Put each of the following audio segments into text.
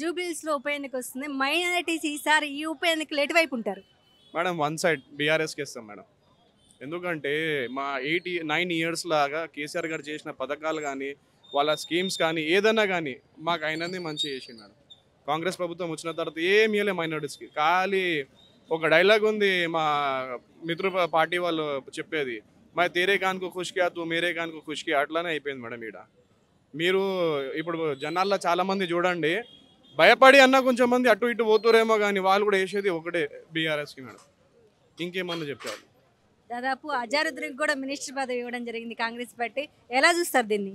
జూబ్లీహిల్స్‌లో ఉప ఎన్నిక వస్తుంది. మైనారిటీస్ ఈసారి ఈ ఉప ఎన్నికలో ఎటువైపు ఉంటారు? మేడం వన్ సైడ్ బీఆర్ఎస్కి ఇస్తాం మేడం. ఎందుకంటే మా 9 ఇయర్స్ లాగా కేసీఆర్ గారు చేసిన పథకాలు కానీ వాళ్ళ స్కీమ్స్ కానీ ఏదన్నా కానీ మాకు అయినది మంచి చేసింది మేడం. కాంగ్రెస్ ప్రభుత్వం వచ్చిన తర్వాత ఏమి ఇవ్వలే మైనారిటీస్కి. ఖాళీ ఒక డైలాగ్ ఉంది మా మిత్ర పార్టీ వాళ్ళు చెప్పేది, మరి తేరే కాన్కు ఖుష్కియా తూ మేరే కాన్కు ఖుష్కియా అట్లానే అయిపోయింది మేడం ఈడ. మీరు ఇప్పుడు జనాల్లో చాలామంది చూడండి, భయపడి అన్న కొంచెం మంది అటు ఇటు పోతురేమో కానీ వాళ్ళు కూడా వేసేది ఒకటే బీఆర్ఎస్కి మేడం. ఇంకేమన్నా చెప్పారు. దాదాపు అజారుద్దీన్‌కి కూడా మినిస్టర్ పదవి ఇవ్వడం జరిగింది కాంగ్రెస్ పార్టీ. ఎలా చూస్తారు దీన్ని?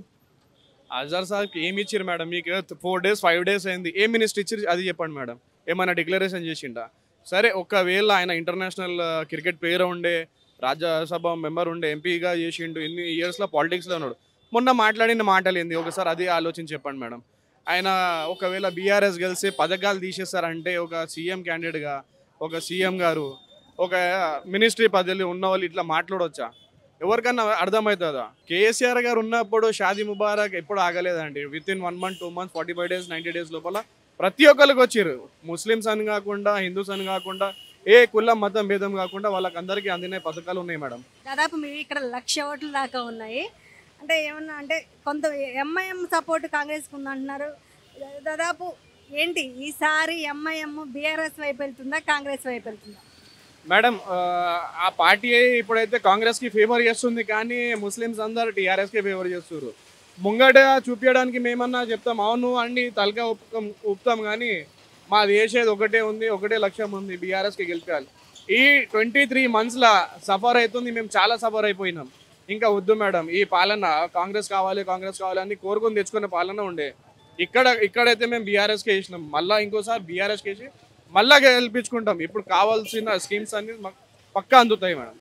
అజార్ సార్కి ఏమి ఇచ్చారు మేడం? మీకు 4 days 5 days అయింది, ఏం మినిస్టర్ ఇచ్చారు అది చెప్పండి మేడం. ఏమైనా డిక్లరేషన్ చేసిండా? సరే ఒకవేళ ఆయన ఇంటర్నేషనల్ క్రికెట్ ప్లేయర్ ఉండే, రాజ్యసభ మెంబర్ ఉండే, ఎంపీగా చేసిండు, ఇన్ని ఇయర్స్లో పాలిటిక్స్లో ఉన్నాడు, మొన్న మాట్లాడిన మాటలు ఏంది ఒకసారి అది ఆలోచించి చెప్పండి మేడం. ఆయన ఒకవేళ బీఆర్ఎస్ గెలిచి పథకాలు తీసేస్తారంటే ఒక సీఎం క్యాండిడేట్గా ఒక సీఎం గారు ఒక మినిస్ట్రీ పదవి ఉన్న వాళ్ళు ఇట్లా మాట్లాడవచ్చా? ఎవరికన్నా అర్థమవుతుందా? కేసీఆర్ గారు ఉన్నప్పుడు షాదీ ముబారక్ ఎప్పుడు ఆగలేదండి. Within 1 month 2 months 45 days 90 days లోపల ప్రతి ఒక్కరికి వచ్చారు. ముస్లిమ్స్ అని కాకుండా, హిందూస్ అని కాకుండా, ఏ కులం మతం భేదం కాకుండా వాళ్ళకి అందరికీ అందిన పథకాలు ఉన్నాయి మేడం. దాదాపు మీ ఇక్కడ 1,00,000 ఓట్లు దాకా ఉన్నాయి. అంటే ఏమన్నా అంటే కొంత ఎంఐఎం సపోర్ట్ కాంగ్రెస్‌కి ఉందంటున్నారు. దాదాపు ఏంటి ఈసారి ఎంఐఎం బీఆర్ఎస్ వైపు వెళ్తుందా? కాంగ్రెస్ వైపు వెళ్తుందా? మేడం ఆ పార్టీ ఇప్పుడైతే కాంగ్రెస్కి ఫేవర్ చేస్తుంది, కానీ ముస్లిమ్స్ అందరు టీఆర్ఎస్కి ఫేవర్ చేస్తారు. ముంగట చూపించడానికి మేమన్నా చెప్తాం, అవును అండి తలకా ఊపుతాం, కానీ మాది చేసేది ఒకటే ఉంది, ఒకటే లక్ష్యం ఉంది, బీఆర్ఎస్కి గెలిపాలి. ఈ 23 monthsలో సఫర్ అవుతుంది, మేము చాలా సఫర్ అయిపోయినాం. ఇంకా వద్దు మేడం ఈ పాలన. కాంగ్రెస్ కావాలి కాంగ్రెస్ కావాలి అని కోరుకొని తెచ్చుకునే పాలన ఉండే. ఇక్కడైతే మేము బీఆర్ఎస్కి వేసినాం, మళ్ళీ ఇంకోసారి బీఆర్ఎస్కి వేసి మళ్ళా గెలిపించుకుంటాం. ఇప్పుడు కావాల్సిన స్కీమ్స్ అన్ని పక్కా అందుతాయి మేడం.